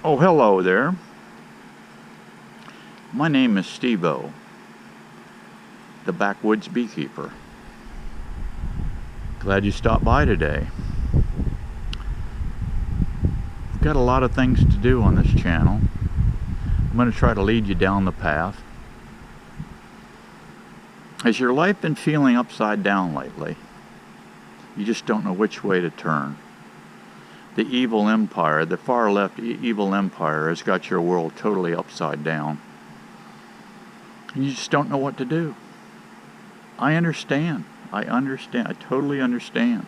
Oh, hello there. My name is Steve-O, the backwoods beekeeper. Glad you stopped by today. We've got a lot of things to do on this channel. I'm going to try to lead you down the path. Has your life been feeling upside down lately? You just don't know which way to turn. The evil empire, the far left evil empire, has got your world totally upside down. You just don't know what to do. I understand. I totally understand.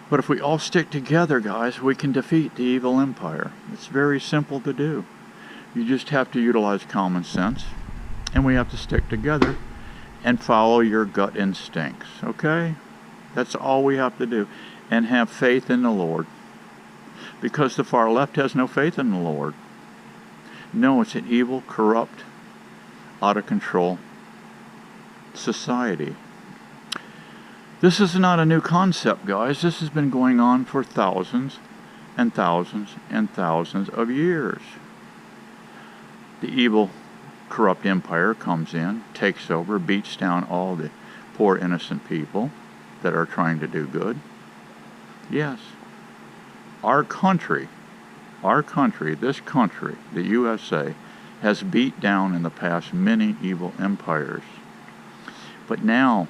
But if we all stick together, guys, we can defeat the evil empire. It's very simple to do. You just have to utilize common sense, and we have to stick together and follow your gut instincts, okay? That's all we have to do. And have faith in the Lord. Because the far left has no faith in the Lord. No, it's an evil, corrupt, out of control society. This is not a new concept, guys. This has been going on for thousands and thousands and thousands of years. The evil, corrupt empire comes in, takes over, beats down all the poor innocent people that are trying to do good. Yes, our country, this country, the USA, has beat down in the past many evil empires. But now,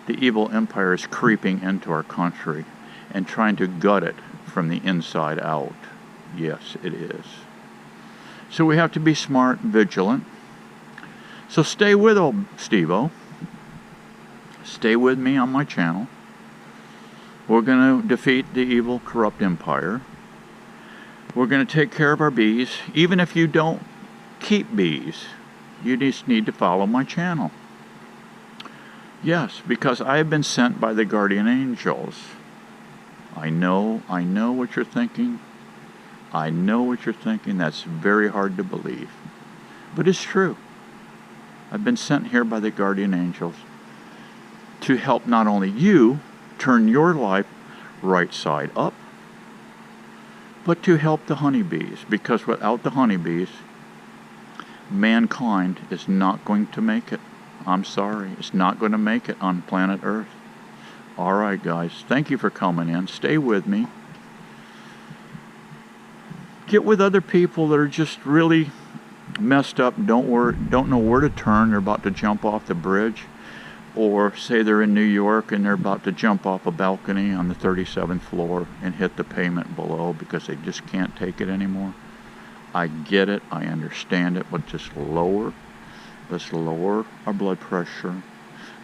the evil empire is creeping into our country and trying to gut it from the inside out. Yes, it is. So we have to be smart and vigilant. So stay with old Steve-O. Stay with me on my channel. We're going to defeat the evil, corrupt empire. We're going to take care of our bees. Even if you don't keep bees, you just need to follow my channel. Yes, because I have been sent by the guardian angels. I know what you're thinking. I know what you're thinking. That's very hard to believe. But it's true. I've been sent here by the guardian angels to help not only you turn your life right side up, but to help the honeybees, because without the honeybees, mankind is not going to make it. I'm sorry, it's not going to make it on planet Earth. Alright guys, thank you for coming in. Stay with me. Get with other people that are just really messed up, don't know where to turn, they're about to jump off the bridge. Or say they're in New York and they're about to jump off a balcony on the 37th floor and hit the pavement below because they just can't take it anymore. I get it, I understand it, but just let's lower our blood pressure.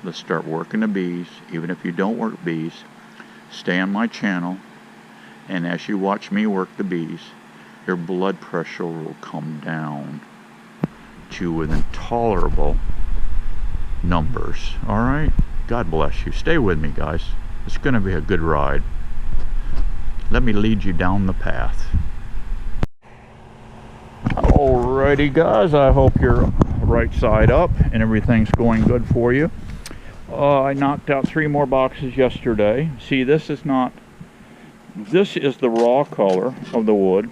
Let's start working the bees. Even if you don't work bees, stay on my channel, and as you watch me work the bees, your blood pressure will come down to within tolerable numbers. Alright? God bless you. Stay with me, guys. It's going to be a good ride. Let me lead you down the path. Alrighty, guys. I hope you're right side up and everything's going good for you. I knocked out 3 more boxes yesterday. See, this is the raw color of the wood.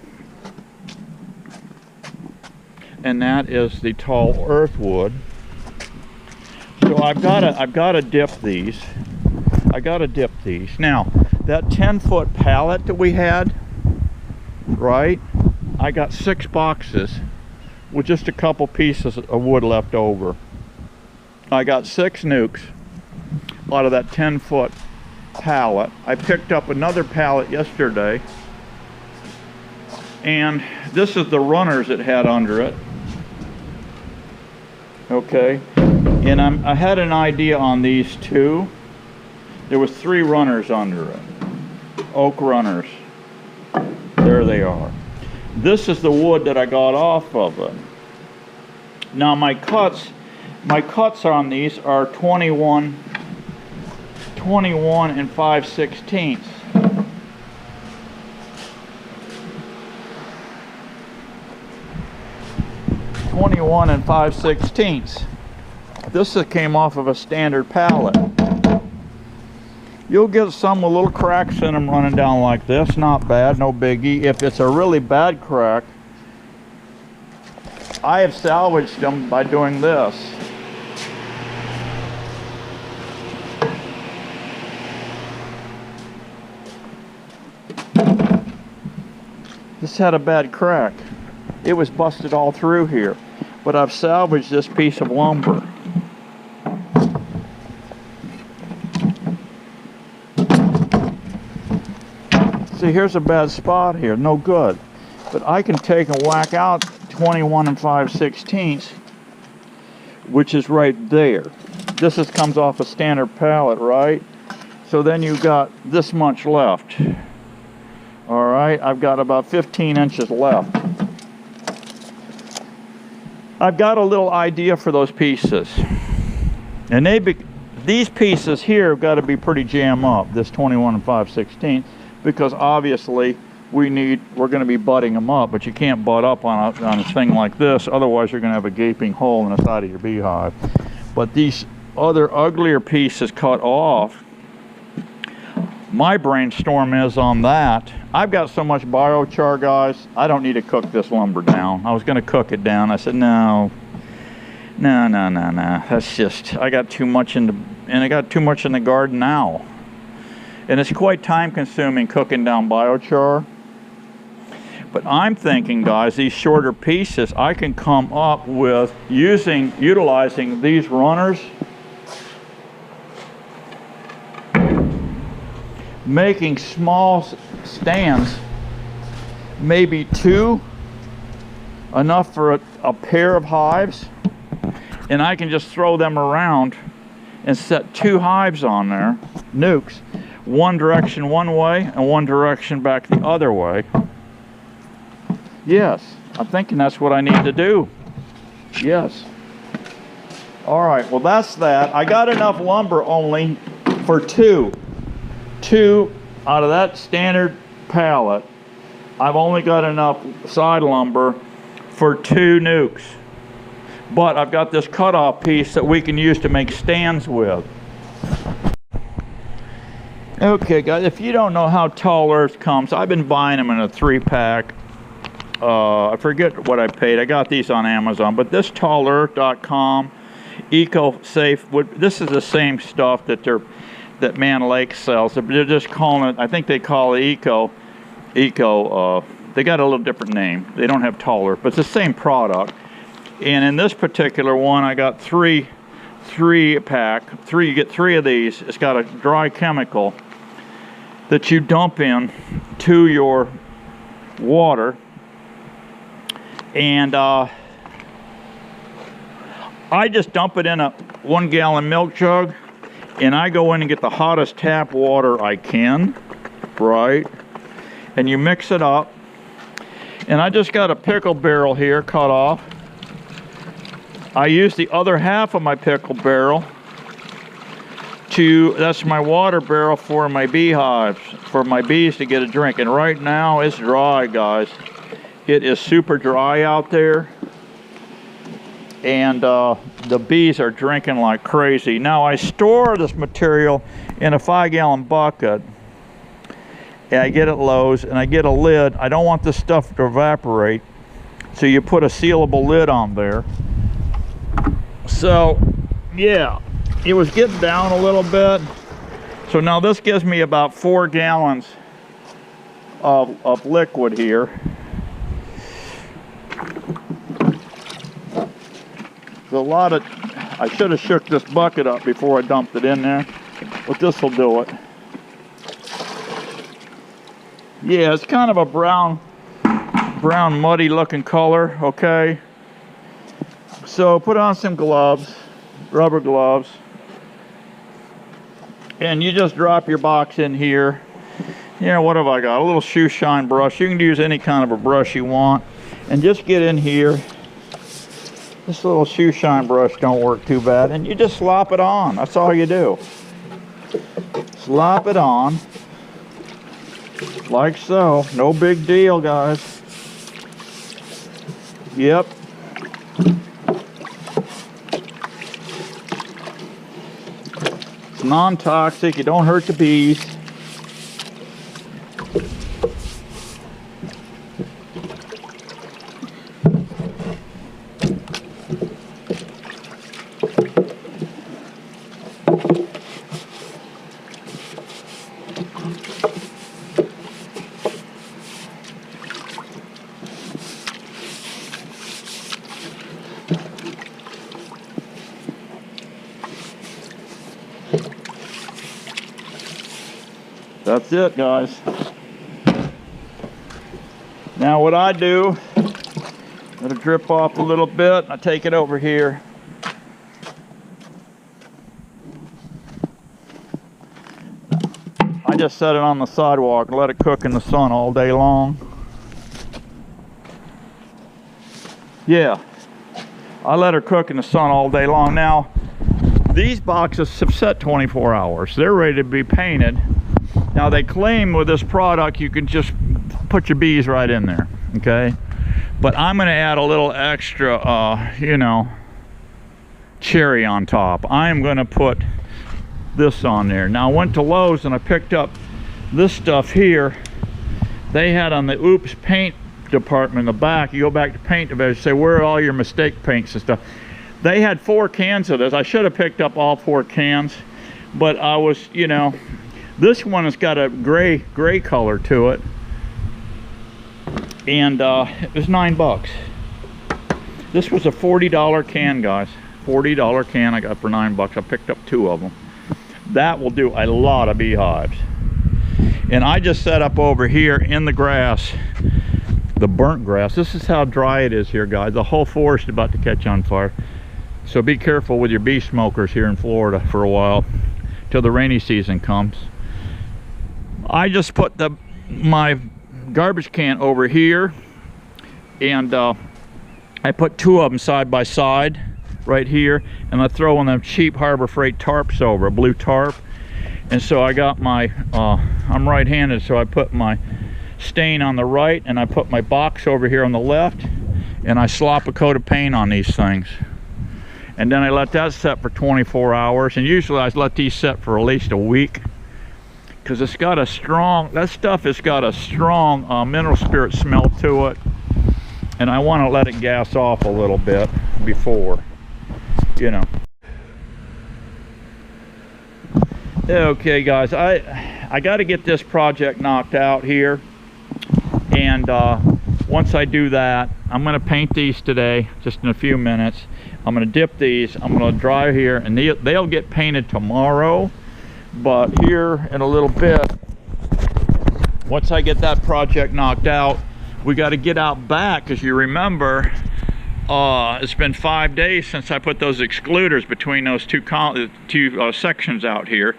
And that is the tall earth wood. So I've got to dip these. Now, that 10-foot pallet that we had, right? I got 6 boxes with just a couple pieces of wood left over. I got 6 nukes out of that 10-foot pallet. I picked up another pallet yesterday, and this is the runners it had under it. Okay. And I had an idea on these 2. There was 3 runners under it. Oak runners. There they are. This is the wood that I got off of it. Now my cuts on these are 21 and 5/16. 21 and 5/16. This came off of a standard pallet. You'll get some with little cracks in them running down like this. Not bad, no biggie. If it's a really bad crack, I have salvaged them by doing this. This had a bad crack. It was busted all through here, but I've salvaged this piece of lumber. See, here's a bad spot here, no good. But I can take and whack out 21 5/16, which is right there. This comes off a standard pallet, right? So then you got this much left. All right, I've got about 15 inches left. I've got a little idea for those pieces. And these pieces here have got to be pretty jam up, this 21 5/16, because obviously we're going to be butting them up, but you can't butt up on a thing like this, otherwise you're going to have a gaping hole in the side of your beehive. But these other uglier pieces cut off, my brainstorm is on that. I've got so much biochar, guys, I don't need to cook this lumber down. I was going to cook it down. I said, no. That's just, I got too much in the garden now. And it's quite time consuming cooking down biochar. But I'm thinking, guys, these shorter pieces, I can come up with utilizing these runners, making small stands, maybe 2, enough for a pair of hives, and I can just throw them around and set 2 hives on there, nukes, one direction one way and one direction back the other way. Yes, I'm thinking that's what I need to do. Yes. All right, well, that's that. I got enough lumber only for 2 out of that standard pallet. I've only got enough side lumber for 2 nukes, but I've got this cutoff piece that we can use to make stands with. Okay, guys, if you don't know how Tall Earth comes, I've been buying them in a 3-pack. I forget what I paid. I got these on Amazon, but this tallearth.com, EcoSafe, this is the same stuff that Man Lake sells. They're just calling it, I think they call it Eco, they got a little different name. They don't have Tall Earth, but it's the same product. And in this particular one, I got 3-pack. You get 3 of these. It's got a dry chemical that you dump in to your water. And I just dump it in a 1-gallon milk jug, and I go in and get the hottest tap water I can, right? And you mix it up. And I just got a pickle barrel here cut off. I use the other half of my pickle barrel that's my water barrel for my beehives, for my bees to get a drink. And right now it's dry, guys. It is super dry out there, and the bees are drinking like crazy. Now I store this material in a 5-gallon bucket, and I get it at Lowe's, and I get a lid. I don't want this stuff to evaporate, so you put a sealable lid on there. So yeah, it was getting down a little bit. So now this gives me about 4 gallons of liquid here. There's a lot of, I should have shook this bucket up before I dumped it in there, but this will do it. Yeah, it's kind of a brown muddy looking color, okay? So put on some gloves, rubber gloves, and you just drop your box in here. You know, what have I got? A little shoe shine brush. You can use any kind of a brush you want, and just get in here. This little shoe shine brush don't work too bad, and you just slop it on. That's all you do. Slop it on like so. No big deal, guys. Yep. It's non-toxic, you don't hurt the bees. That's it, guys. Now what I do, let it drip off a little bit, I take it over here. I just set it on the sidewalk and let it cook in the sun all day long. Yeah, I let her cook in the sun all day long. Now, these boxes have set 24 hours. They're ready to be painted. Now they claim with this product you can just put your bees right in there, okay? But I'm gonna add a little extra, you know, cherry on top. I'm gonna put this on there. Now I went to Lowe's and I picked up this stuff here. They had on the Oops paint department in the back. You go back to paint division, say, where are all your mistake paints and stuff? They had 4 cans of this. I should have picked up all 4 cans, but I was, you know, this one has got a gray color to it, and it was $9. This was a $40 can, guys. $40 can I got for $9. I picked up 2 of them. That will do a lot of beehives. And I just set up over here in the grass, the burnt grass. This is how dry it is here, guys. The whole forest is about to catch on fire. So be careful with your bee smokers here in Florida for a while, till the rainy season comes. I just put my garbage can over here, and I put 2 of them side by side right here, and I throw one of them cheap Harbor Freight tarps over, a blue tarp. And so I got my, I'm right-handed, so I put my stain on the right, and I put my box over here on the left, and I slop a coat of paint on these things. And then I let that set for 24 hours, and usually I let these set for at least a week, because it's got a strong, that stuff has got a strong mineral spirit smell to it, and I want to let it gas off a little bit before, you know. Okay guys, I got to get this project knocked out here, and once I do that, I'm going to paint these today, just in a few minutes. I'm going to dip these, I'm going to dry here, and they'll get painted tomorrow. But here in a little bit, once I get that project knocked out, we got to get out back, because you remember it's been 5 days since I put those excluders between those two sections out here.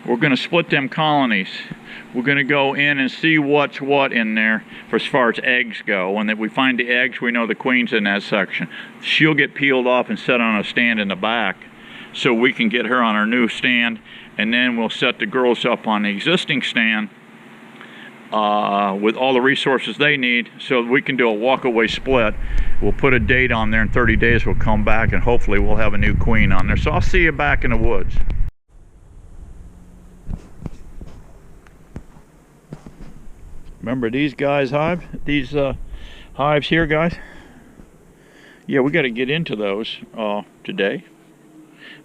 We're going to split them colonies. We're going to go in and see what's what in there for as far as eggs go. When we find the eggs, we know the queen's in that section. She'll get peeled off and set on a stand in the back, so we can get her on our new stand, and then we'll set the girls up on the existing stand with all the resources they need, so we can do a walk-away split. We'll put a date on there. In 30 days we'll come back, and hopefully we'll have a new queen on there. So I'll see you back in the woods. Remember these guys, these hives here, guys? Yeah, we got to get into those today.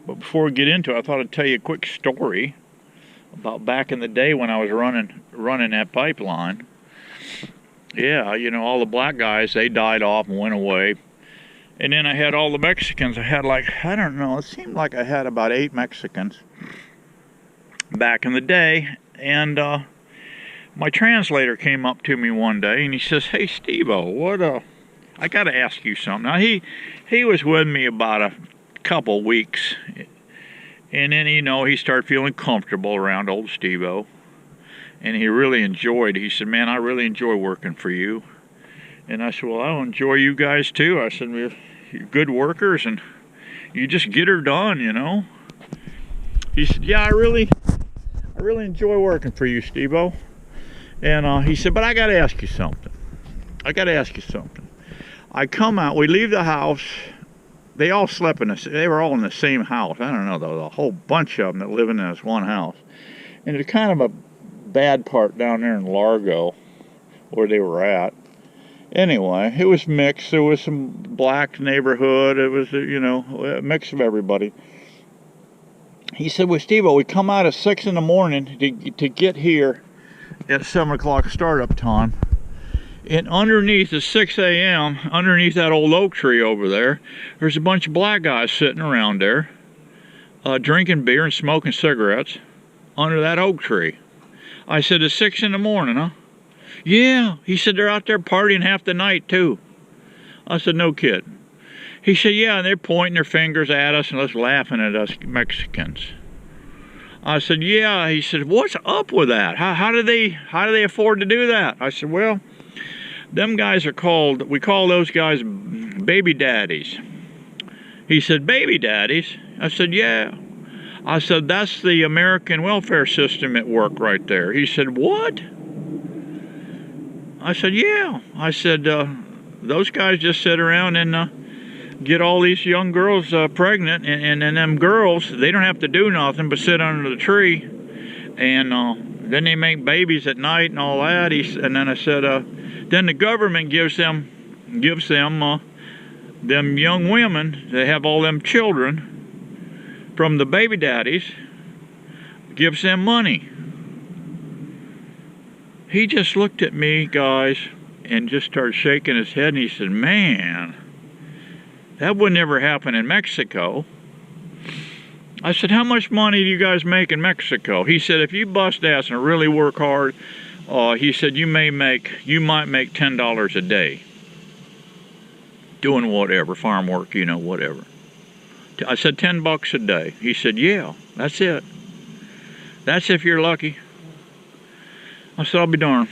But before we get into it, I thought I'd tell you a quick story about back in the day when I was running that pipeline. Yeah, you know, all the black guys, they died off and went away. And then I had all the Mexicans. I had like, I don't know, it seemed like I had about 8 Mexicans back in the day. And my translator came up to me one day and he says, "Hey Steve-O, I got to ask you something." Now he was with me about a couple weeks, and then, you know, he started feeling comfortable around old Steve-O, and he really enjoyed. He said, "Man, I really enjoy working for you." And I said, "Well, I enjoy you guys too." I said, "You're good workers and you just get her done, you know." He said, "Yeah, I really enjoy working for you, Steve-O." And he said, "But I got to ask you something. I come out, we leave the house they all slept in this, they were all in the same house. I don't know, there was a whole bunch of them that living in this one house. And it's kind of a bad part down there in Largo, where they were at. Anyway, it was mixed. There was some black neighborhood. It was, you know, a mix of everybody. He said, well, Steve-O, we come out at 6 in the morning to get here at 7 o'clock startup time. And underneath at 6 a.m., underneath that old oak tree over there, there's a bunch of black guys sitting around there, drinking beer and smoking cigarettes under that oak tree. I said, it's 6 in the morning, huh? Yeah. He said, they're out there partying half the night, too. I said, no kid. He said, yeah, and they're pointing their fingers at us and just laughing at us Mexicans. I said, yeah. He said, what's up with that? How do they afford to do that? I said, well, them guys are called, we call those guys baby daddies. He said, baby daddies? I said, yeah. I said, that's the American welfare system at work right there. He said, what? I said, yeah. I said, those guys just sit around and get all these young girls pregnant, and them girls, they don't have to do nothing but sit under the tree, and then they make babies at night and all that. And then I said, then the government gives them them young women, they have all them children from the baby daddies, gives them money. He just looked at me, guys, and just started shaking his head, and he said, man, that would never happen in Mexico. I said, how much money do you guys make in Mexico? He said, if you bust ass and really work hard, he said, you might make $10 a day. Doing whatever, farm work, you know, whatever. I said, $10 a day. He said, yeah, that's it. That's if you're lucky. I said, I'll be darned.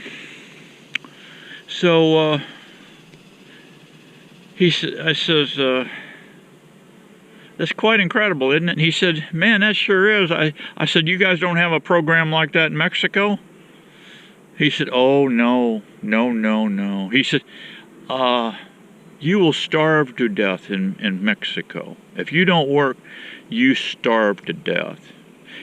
So, I says, that's quite incredible, isn't it? He said, man, that sure is. I said, you guys don't have a program like that in Mexico? He said, oh, no. He said, you will starve to death in Mexico. If you don't work, you starve to death.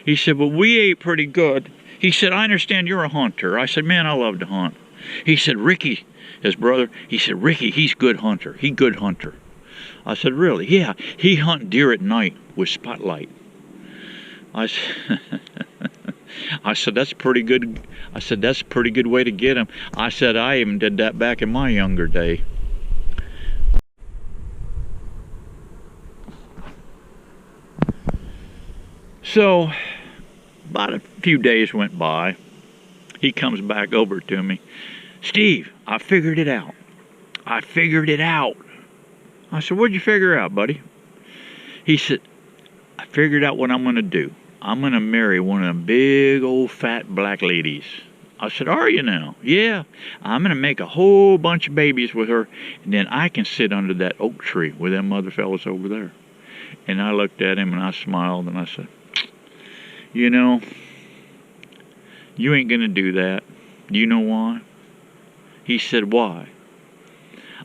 He said, but we ate pretty good. He said, I understand you're a hunter. I said, man, I love to hunt. He said, Ricky, his brother, he said, Ricky, he's good hunter. He good hunter. I said, really? Yeah, he hunt deer at night with spotlight. I said, that's pretty good. I said, that's a pretty good way to get him. I said, I even did that back in my younger day. So, about a few days went by. He comes back over to me. Steve, I figured it out. I figured it out. I said, what'd you figure out, buddy? He said, I figured out what I'm going to do. I'm going to marry one of them big old fat black ladies. I said, are you now? Yeah. I'm going to make a whole bunch of babies with her, and then I can sit under that oak tree with them other fellas over there. And I looked at him and I smiled and I said, you know, you ain't going to do that. Do you know why? He said, why?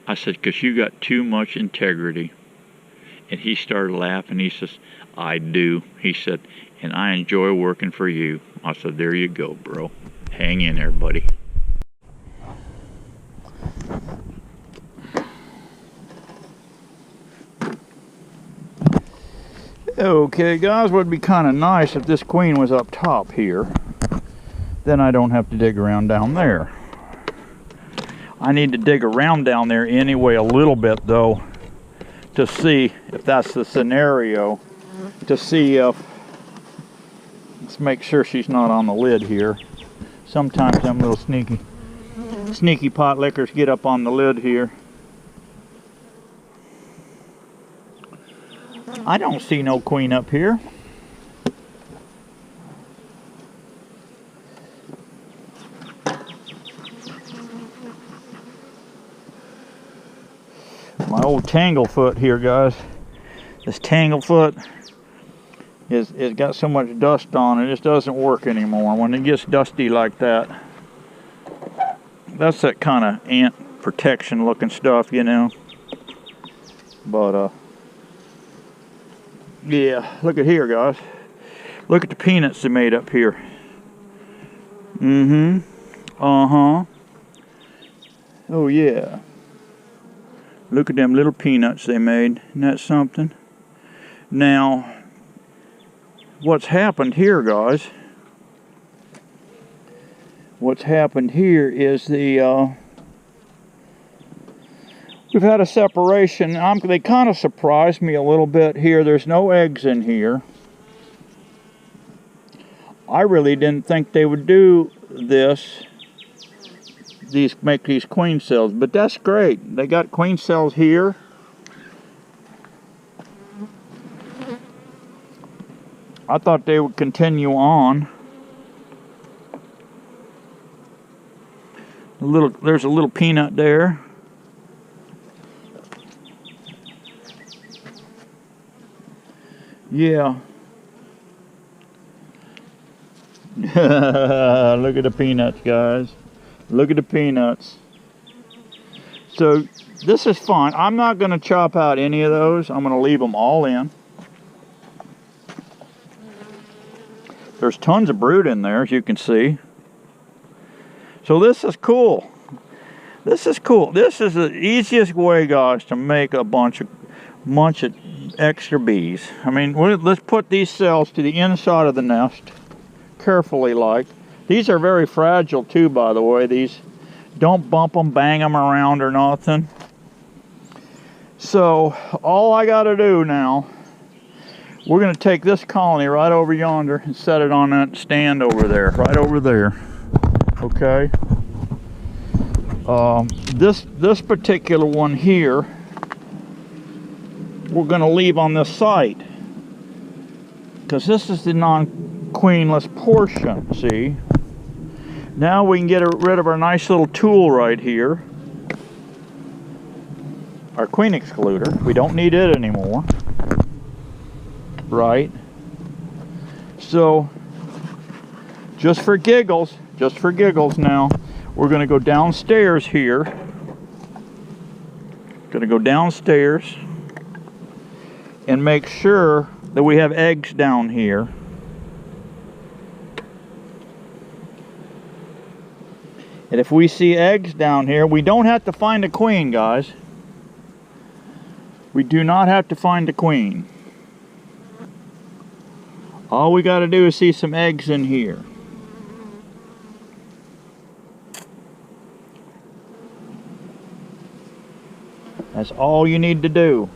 I said, because you got too much integrity. And he started laughing. He says, I do. He said, and I enjoy working for you. I said, there you go, bro. Hang in there, buddy. Okay, guys, would be kind of nice if this queen was up top here. Then I don't have to dig around down there. I need to dig around down there anyway a little bit, though, to see if that's the scenario. To see if... Let's make sure she's not on the lid here. Sometimes them little sneaky pot lickers get up on the lid here. I don't see no queen up here. My old tanglefoot here, guys. This tanglefoot is got so much dust on it, it just doesn't work anymore. When it gets dusty like that, that's that kind of ant protection looking stuff, you know. But Yeah, look at here, guys. Look at the peanuts they made up here. Mm-hmm. Uh-huh. Oh, yeah. Look at them little peanuts they made. Isn't that something? Now, what's happened here, guys? What's happened here is we've had a separation. They kind of surprised me a little bit here. There's no eggs in here. I really didn't think they would do this. Make these queen cells, but that's great. They got queen cells here. I thought they would continue on. There's a little peanut there. Yeah. Look at the peanuts, guys. Look at the peanuts. So this is fine. I'm not going to chop out any of those. I'm going to leave them all in. There's tons of brood in there, as you can see. So this is cool. This is cool. This is the easiest way, guys, to make a bunch of extra bees. I mean, let's put these cells to the inside of the nest, carefully like. These are very fragile too, by the way. These, don't bump them, bang them around or nothing. So all I got to do now, we're going to take this colony right over yonder and set it on that stand over there, right over there. Okay. This particular one here, we're going to leave on this site, because this is the non-queenless portion. See, now we can get rid of our nice little tool right here, our queen excluder. We don't need it anymore, right? So just for giggles now, we're going to go downstairs here. Going to go downstairs and make sure that we have eggs down here. And if we see eggs down here, we don't have to find a queen, guys. We do not have to find a queen. All we got to do is see some eggs in here. That's all you need to do.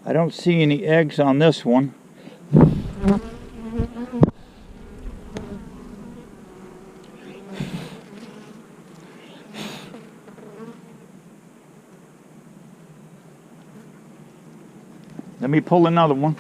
I don't see any eggs on this one. Let me pull another one.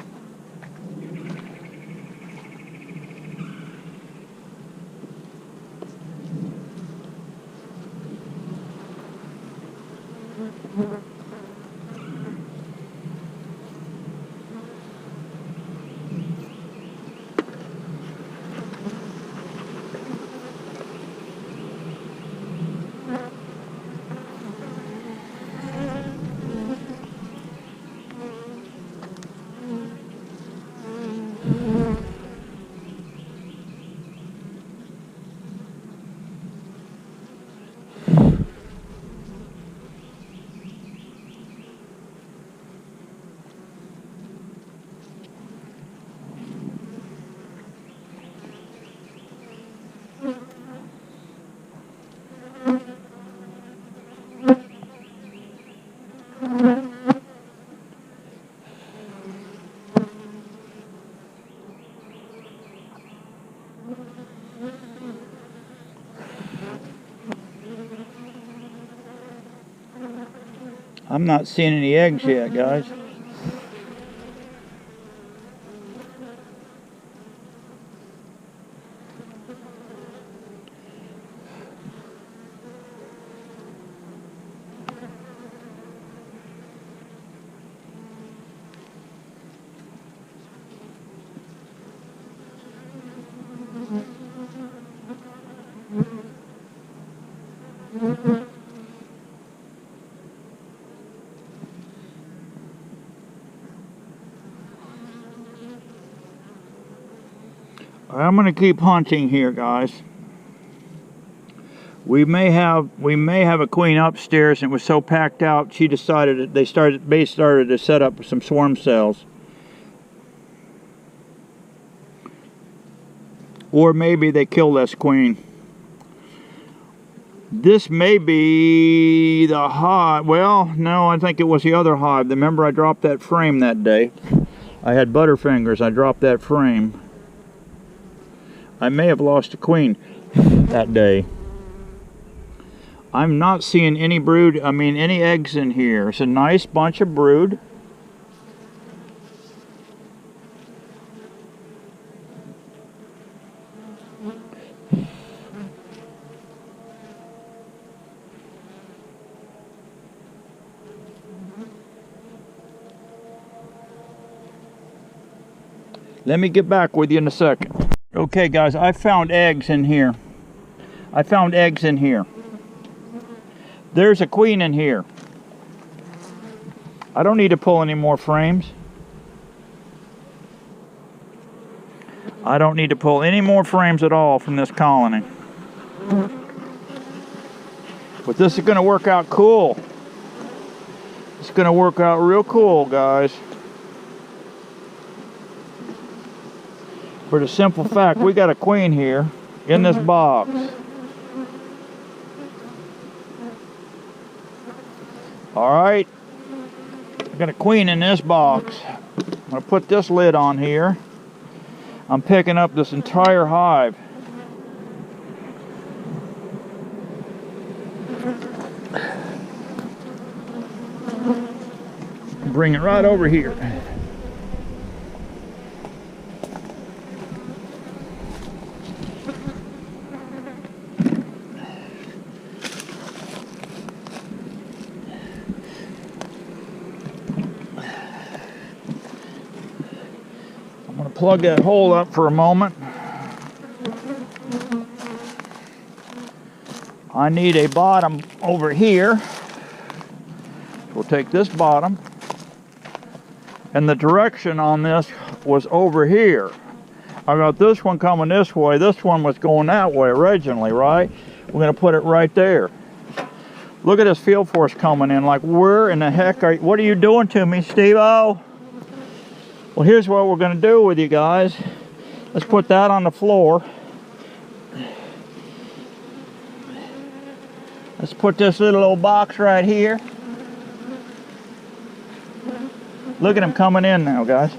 I'm not seeing any eggs yet, guys. I'm going to keep hunting here, guys. We may have a queen upstairs, and it was so packed out she decided they started to set up some swarm cells. Or maybe they killed this queen. This may be the hive. Well, no, I think it was the other hive. Remember, I dropped that frame that day. I had butterfingers. I dropped that frame. I may have lost a queen that day. I'm not seeing any brood, any eggs in here. It's a nice bunch of brood. Let me get back with you in a second. Okay, guys, I found eggs in here. I found eggs in here. There's a queen in here. I don't need to pull any more frames. I don't need to pull any more frames at all from this colony. But this is going to work out cool. It's going to work out real cool, guys. For the simple fact, we got a queen here in this box. Alright, I got a queen in this box. I'm going to put this lid on here. I'm picking up this entire hive. Bring it right over here. Plug that hole up for a moment. I need a bottom over here. We'll take this bottom, and the direction on this was over here. I got this one coming this way. This one was going that way originally, right? We're going to put it right there. Look at this field force coming in. Like, where in the heck are you? What are you doing to me, Steve-O? Well, here's what we're going to do with you guys. Let's put that on the floor. Let's put this little old box right here. Look at them coming in now, guys.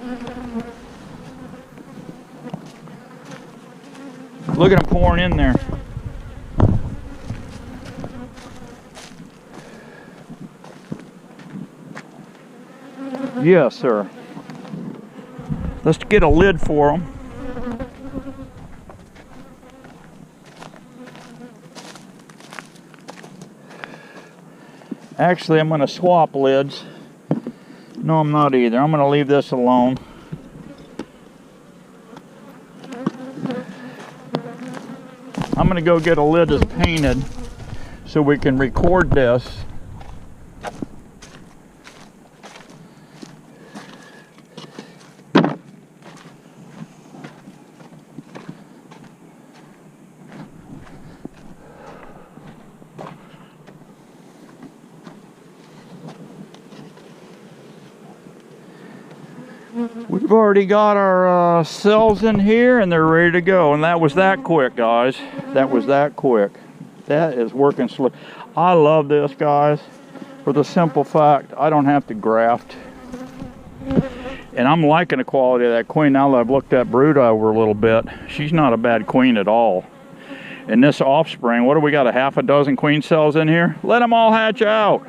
Look at them pouring in there. Yes, sir. Let's get a lid for them. Actually, I'm going to swap lids. No, I'm not either. I'm going to leave this alone. I'm going to go get a lid that's painted so we can record this. We've already got our cells in here and they're ready to go, and that was that quick, guys. That was that quick. That is working slow. I love this, guys, for the simple fact I don't have to graft. And I'm liking the quality of that queen now that I've looked that brood over a little bit. She's not a bad queen at all. And this offspring, what do we got, a half a dozen queen cells in here? Let them all hatch out.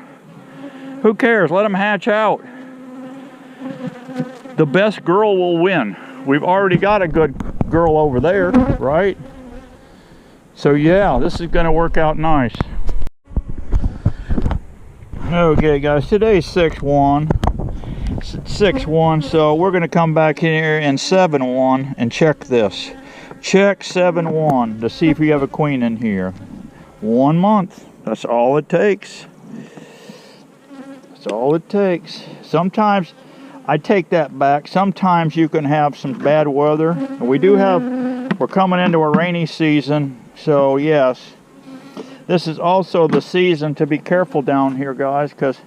Who cares? Let them hatch out. The best girl will win. We've already got a good girl over there, right? So yeah, this is going to work out nice. Okay guys, today's 6/1, so we're going to come back here in 7/1 and check this. Check 7/1 to see if we have a queen in here. 1 month, that's all it takes. That's all it takes. Sometimes, I take that back, sometimes you can have some bad weather. We're coming into a rainy season, so yes. This is also the season to be careful down here, guys, because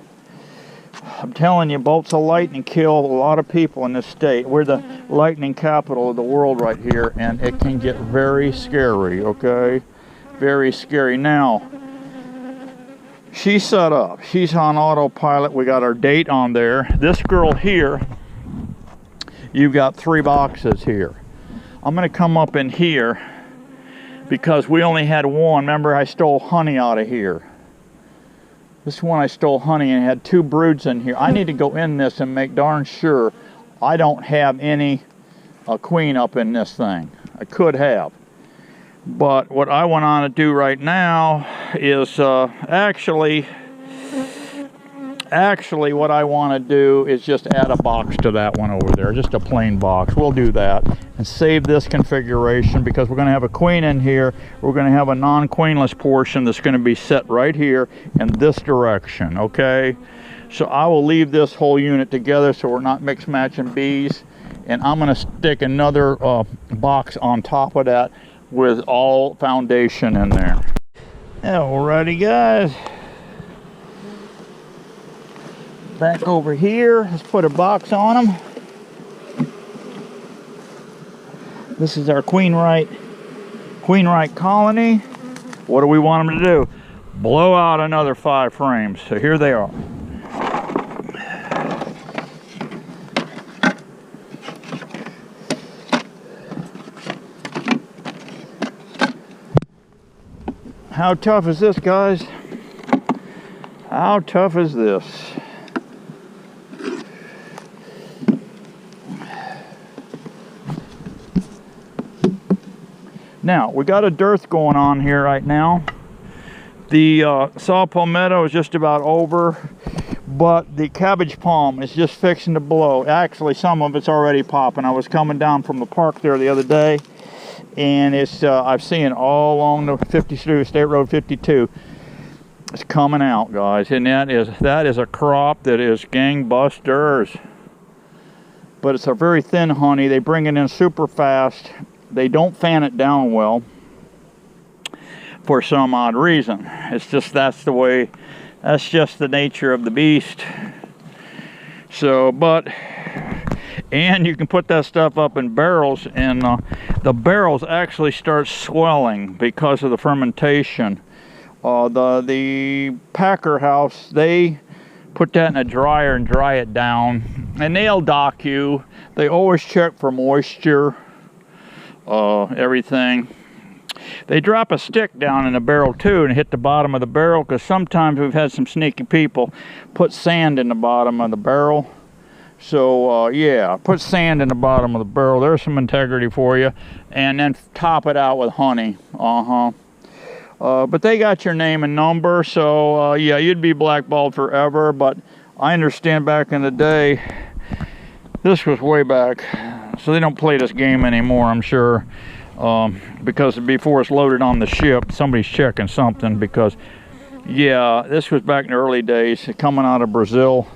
I'm telling you, bolts of lightning kill a lot of people in this state. We're the lightning capital of the world right here, and it can get very scary, okay? Very scary. Now, she's set up. She's on autopilot. We got our date on there. This girl here, you've got 3 boxes here. I'm going to come up in here, because we only had 1. Remember, I stole honey out of here. This one I stole honey and had 2 broods in here. I need to go in this and make darn sure I don't have any queen up in this thing. I could have. But what I want on to do right now is actually what I want to do is just add a box to that one over there, just a plain box. We'll do that and save this configuration, because we're going to have a queen in here. We're going to have a non-queenless portion that's going to be set right here in this direction, okay? So I will leave this whole unit together so we're not mix matching bees, and I'm going to stick another box on top of that with all foundation in there. Alrighty guys, back over here, let's put a box on them. This is our queen right colony. What do we want them to do? Blow out another 5 frames. So here they are. How tough is this, guys? How tough is this? Now, we got a dearth going on here right now. The saw palmetto is just about over, but the cabbage palm is just fixing to blow. Actually, some of it's already popping. I was coming down from the park there the other day, and it's I've seen it all along the 52, State Road 52. It's coming out, guys, and that is a crop that is gangbusters. But it's a very thin honey. They bring it in super fast. They don't fan it down well for some odd reason. It's just that's just the nature of the beast. So, and you can put that stuff up in barrels, and the barrels actually start swelling because of the fermentation. The packer house, they put that in a dryer and dry it down, and they'll dock you. They always check for moisture. Everything. They drop a stick down in the barrel too and hit the bottom of the barrel, because sometimes we've had some sneaky people put sand in the bottom of the barrel. So yeah, put sand in the bottom of the barrel. There's some integrity for you. And then top it out with honey. But they got your name and number, so yeah, you'd be blackballed forever. But I understand back in the day, this was way back. So they don't play this game anymore, I'm sure, because before it's loaded on the ship, somebody's checking something, because, yeah, this was back in the early days, coming out of Brazil.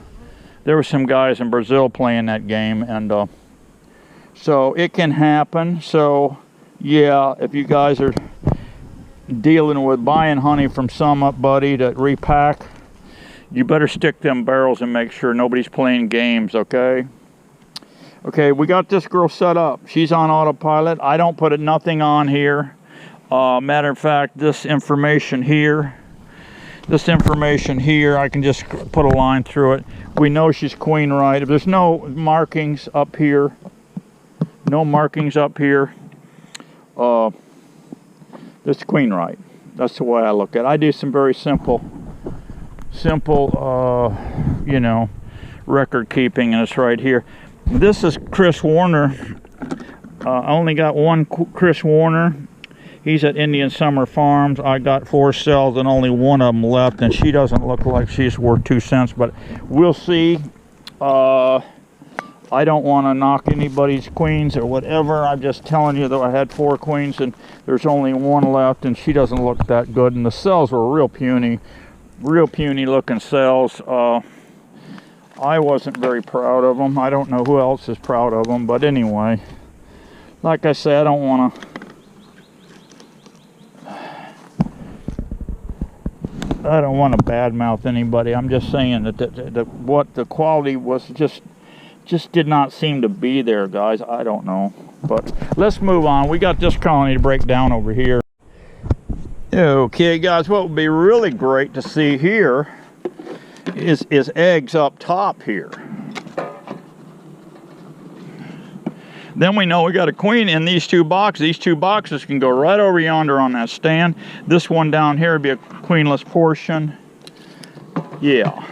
There were some guys in Brazil playing that game, and so it can happen. So, yeah, if you guys are dealing with buying honey from somebody to repack, you better stick them barrels and make sure nobody's playing games, okay? Okay, we got this girl set up. She's on autopilot. I don't put nothing on here. Matter of fact, this information here, I can just put a line through it. We know she's queen right. If there's no markings up here, this queen right. That's the way I look at it. I do some very simple simple, you know, record keeping, and it's right here. This is Chris Warner. I only got one Chris Warner. He's at Indian Summer Farms. I got 4 cells and only one of them left, and she doesn't look like she's worth 2 cents, but we'll see. I don't want to knock anybody's queens or whatever. I'm just telling you that I had 4 queens and there's only one left, and she doesn't look that good, and the cells were real puny looking cells. I wasn't very proud of them. I don't know who else is proud of them, but anyway, like I say, I don't want to badmouth anybody. I'm just saying that what the quality was just did not seem to be there, guys. I don't know, but let's move on. We got this colony to break down over here. Okay, guys, what would be really great to see here is eggs up top here. Then we know we got a queen in these 2 boxes. These 2 boxes can go right over yonder on that stand. This one down here would be a queenless portion. Yeah.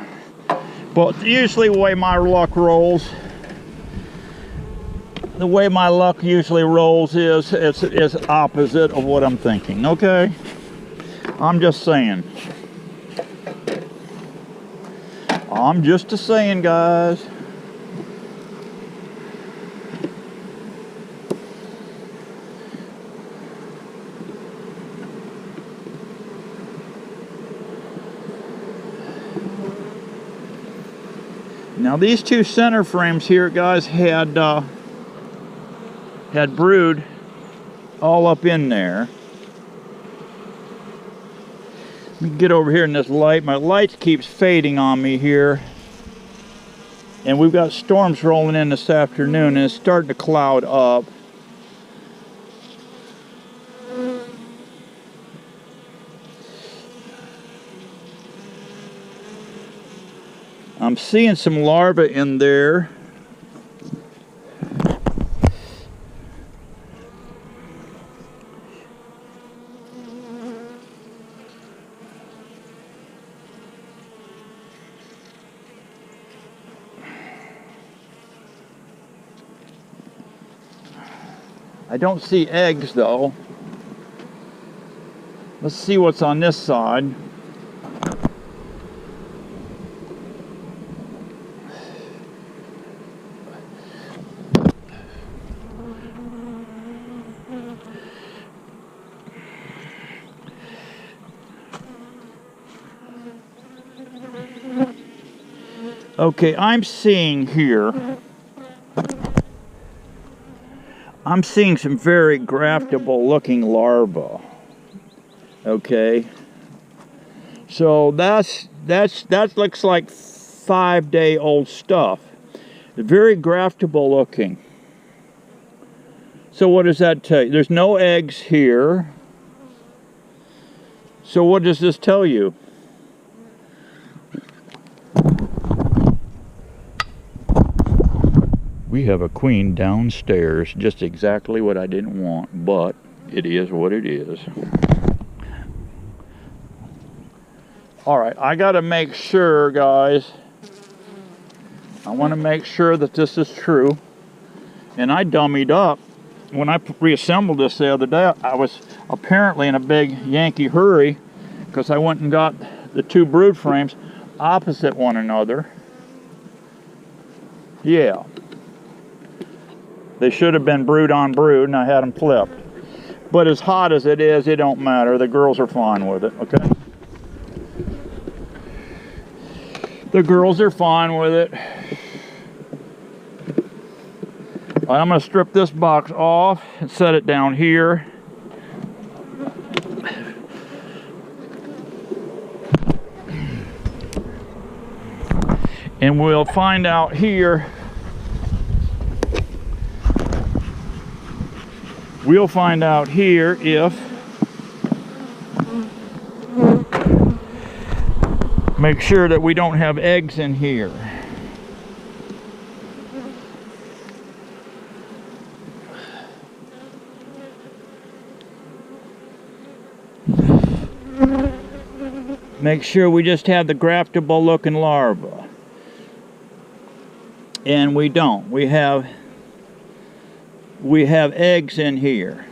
But usually the way my luck rolls, is opposite of what I'm thinking, okay? I'm just saying. I'm just a saying, guys. Now these 2 center frames here, guys, had brood all up in there. Let me get over here in this light. My light keeps fading on me here. And we've got storms rolling in this afternoon, and it's starting to cloud up. I'm seeing some larvae in there. I don't see eggs though. Let's see what's on this side. Okay, I'm seeing some very graftable looking larvae. Okay, so that looks like 5-day-old stuff. Very graftable looking. So what does that tell you? There's no eggs here. So what does this tell you? We have a queen downstairs, just exactly what I didn't want, but it is what it is. All right, I got to make sure, guys. I want to make sure that this is true. And I dummied up. When I reassembled this the other day, I was apparently in a big Yankee hurry because I went and got the 2 brood frames opposite one another. Yeah. They should have been brood on brood, and I had them flipped. But as hot as it is, it don't matter. The girls are fine with it, okay? The girls are fine with it. All right, I'm going to strip this box off and set it down here. And we'll find out here. We'll find out here if, make sure that we don't have eggs in here. Make sure we just have the graftable looking larva. And we don't. We have eggs in here.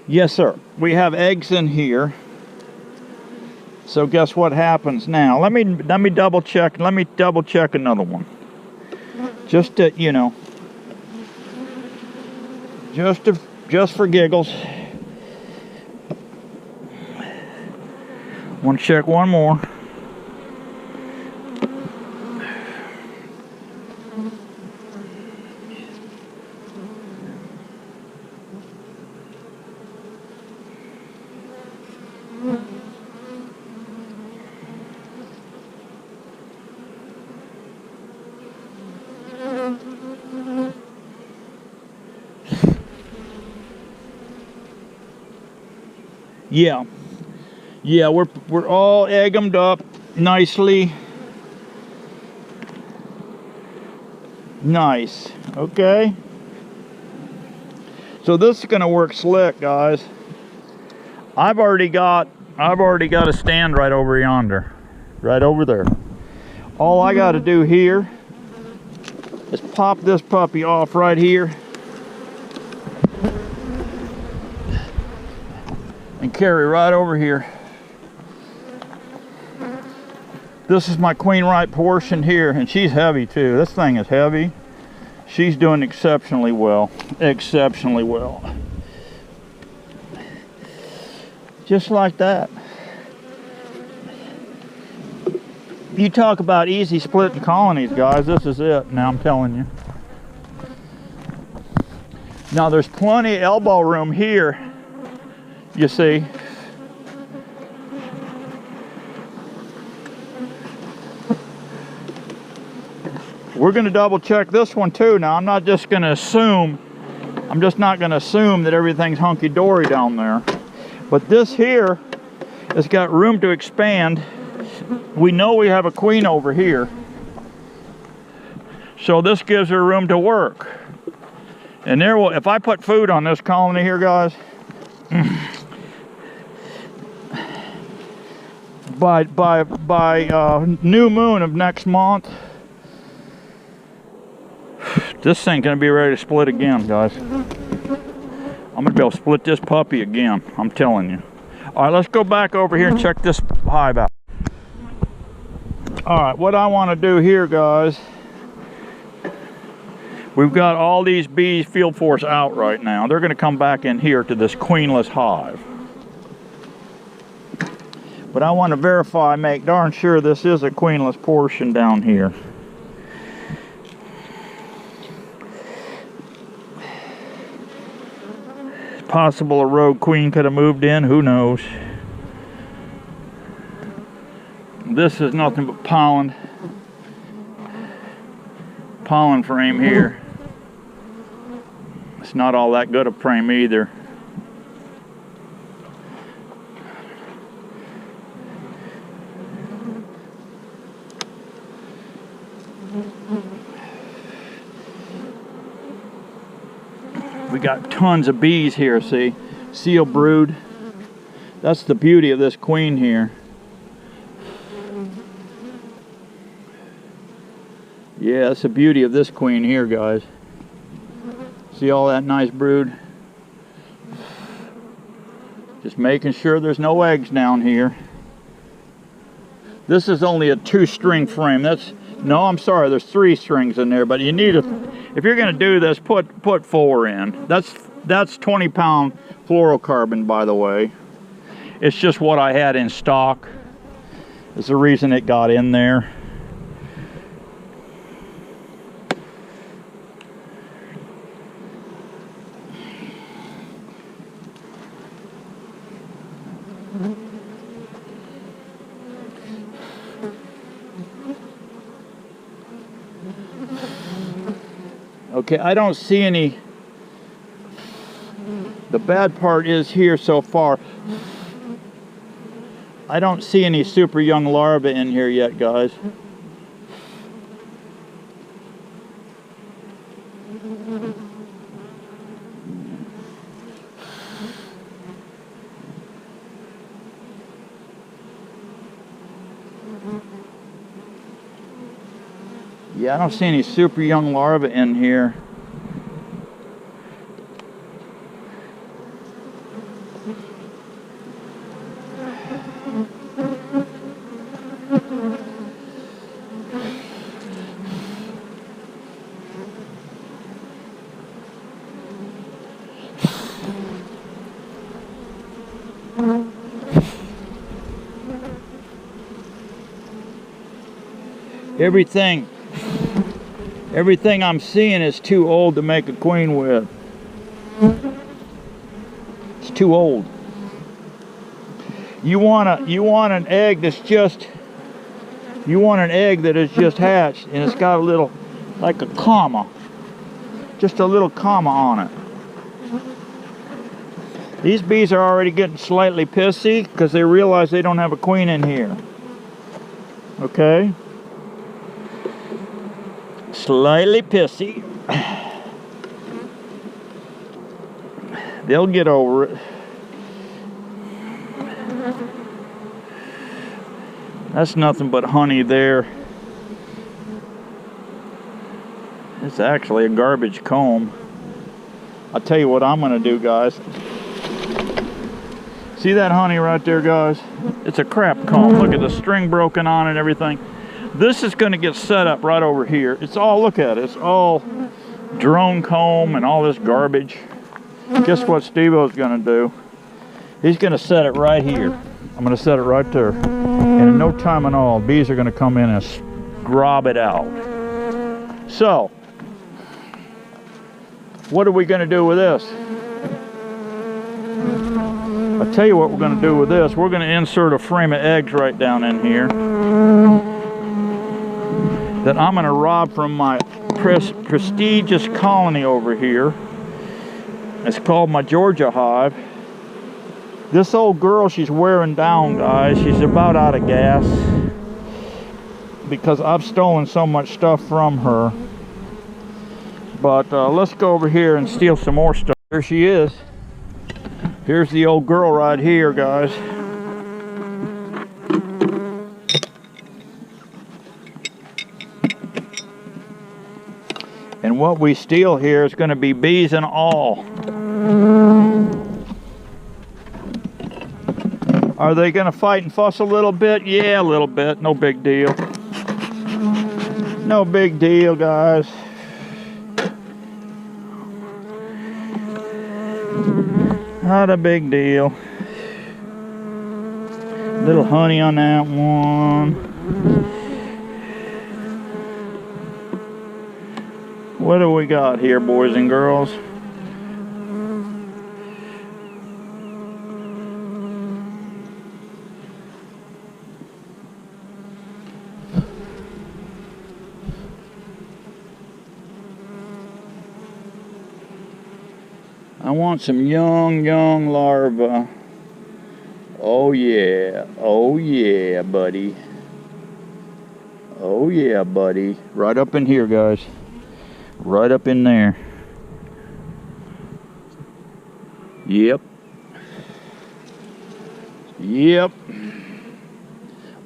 Yes, sir. We have eggs in here. So guess what happens now? Let me double check. Let me double check another one. Just to, you know, just for giggles. Want to check one more. Yeah, we're all egg-emed up nicely. Nice. Okay. So this is gonna work slick, guys. I've already got a stand right over yonder, right over there. All I got to do here is pop this puppy off right here and carry right over here. This is my queen right portion here, and she's heavy too. This thing is heavy. She's doing exceptionally well. Exceptionally well. Just like that. You talk about easy splitting colonies, guys. This is it. Now I'm telling you. Now there's plenty of elbow room here. You see. We're going to double check this one too. Now I'm not just going to assume. I'm just not going to assume that everything's hunky-dory down there. But this here has got room to expand. We know we have a queen over here. So this gives her room to work. And there will, if I put food on this colony here, guys, by new moon of next month, this thing's gonna be ready to split again, guys. I'm gonna be able to split this puppy again, I'm telling you. All right, let's go back over here and check this hive out. All right, what I want to do here, guys, we've got all these bees field force out right now. They're gonna come back in here to this queenless hive. But I want to verify, make darn sure this is a queenless portion down here. Possible a rogue queen could have moved in, who knows. This is nothing but pollen frame here. It's not all that good a frame either. We got tons of bees here, see? Seal brood. That's the beauty of this queen here. Yeah, that's the beauty of this queen here, guys. See all that nice brood? Just making sure there's no eggs down here. This is only a 2-string frame. No, I'm sorry, there's 3 strings in there, but you need if you're gonna do this, put 4 in. That's 20-pound fluorocarbon, by the way. It's just what I had in stock. It's the reason it got in there. Okay, I don't see any. The bad part is here so far. I don't see any super young larvae in here yet, guys. Yeah, I don't see any super young larvae in here. Everything I'm seeing is too old to make a queen with. It's too old. You want an egg that's just, you want an egg that is just hatched and it's got a little, like a comma, just a little comma on it. These bees are already getting slightly pissy because they realize they don't have a queen in here. Okay? Slightly pissy. They'll get over it. That's nothing but honey there. It's actually a garbage comb. I'll tell you what I'm going to do, guys. See that honey right there, guys? It's a crap comb. Look at the string broken on it and everything. This is going to get set up right over here. It's all, look at it. It's all drone comb and all this garbage. Guess what Steve-O's going to do? He's going to set it right here. I'm going to set it right there. And in no time at all, bees are going to come in and scrub it out. So, what are we going to do with this? I'll tell you what we're going to do with this. We're going to insert a frame of eggs right down in here that I'm going to rob from my prestigious colony over here. It's called my Georgia hive. This old girl, she's wearing down, guys. She's about out of gas because I've stolen so much stuff from her. But let's go over here and steal some more stuff. Here she is. Here's the old girl right here, guys. And what we steal here is going to be bees and all. Are they going to fight and fuss a little bit? Yeah, a little bit. No big deal. No big deal, guys. Not a big deal. Little honey on that one. What do we got here, boys and girls? I want some young larvae. Oh yeah, buddy. Oh yeah, buddy. Right up in here, guys. Right up in there. Yep. Yep.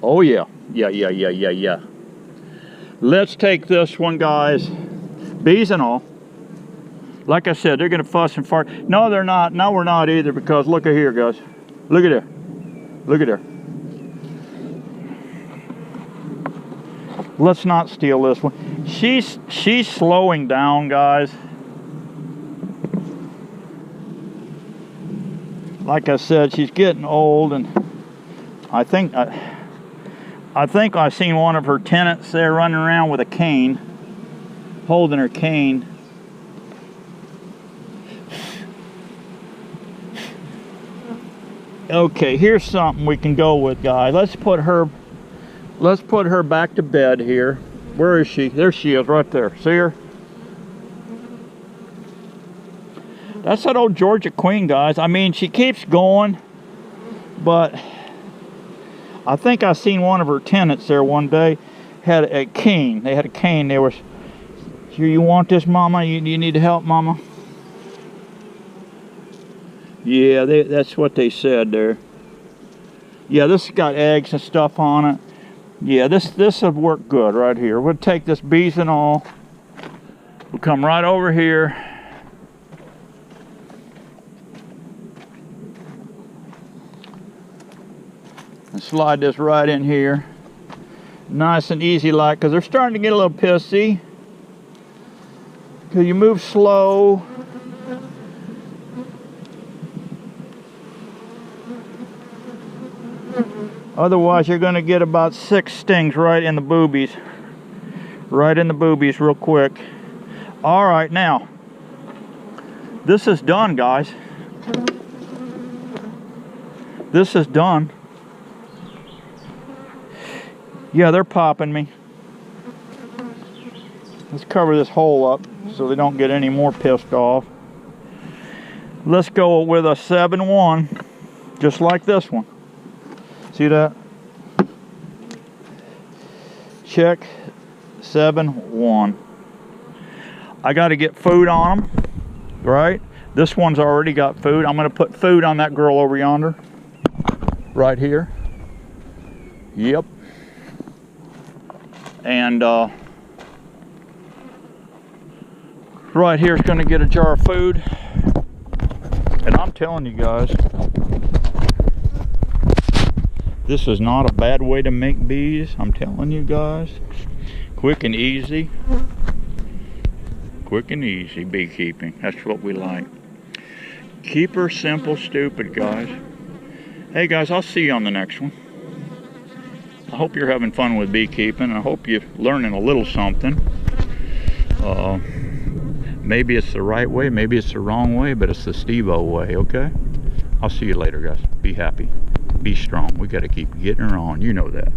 Oh yeah. Yeah. Let's take this one, guys. Bees and all. Like I said, they're going to fuss and fart. No, they're not. No, we're not either, because look at here, guys. Look at there. Look at there. Let's not steal this one. She's slowing down, guys. Like I said, she's getting old, and I think I seen one of her tenants there running around with a cane, holding her cane. Okay, here's something we can go with, guys. Let's put her back to bed here. Where is she? There she is, right there. See her? That's that old Georgia queen, guys. I mean, she keeps going, but I think I seen one of her tenants there one day had a cane. They had a cane. They were, here, you want this, mama? You need help, mama? Yeah, that's what they said there. Yeah, this has got eggs and stuff on it. Yeah, this would work good right here. We'll take this bees and all. We'll come right over here. And slide this right in here. Nice and easy like, because they're starting to get a little pissy. Because you move slow. Otherwise, you're going to get about 6 stings right in the boobies. Right in the boobies real quick. Alright, now, this is done, guys. This is done. Yeah, they're popping me. Let's cover this hole up so they don't get any more pissed off. Let's go with a 7-1, just like this one. See that? Check 7-1. I got to get food on them, right? This one's already got food. I'm going to put food on that girl over yonder. Right here. Yep. And right here is going to get a jar of food. And I'm telling you guys, this is not a bad way to make bees. I'm telling you guys. Quick and easy. Quick and easy beekeeping. That's what we like. Keep her simple, stupid, guys. Hey guys, I'll see you on the next one. I hope you're having fun with beekeeping. I hope you're learning a little something. Maybe it's the right way, maybe it's the wrong way, but it's the Steve-O way, okay? I'll see you later, guys. Be happy. Be strong. We got to keep getting her on. You know that.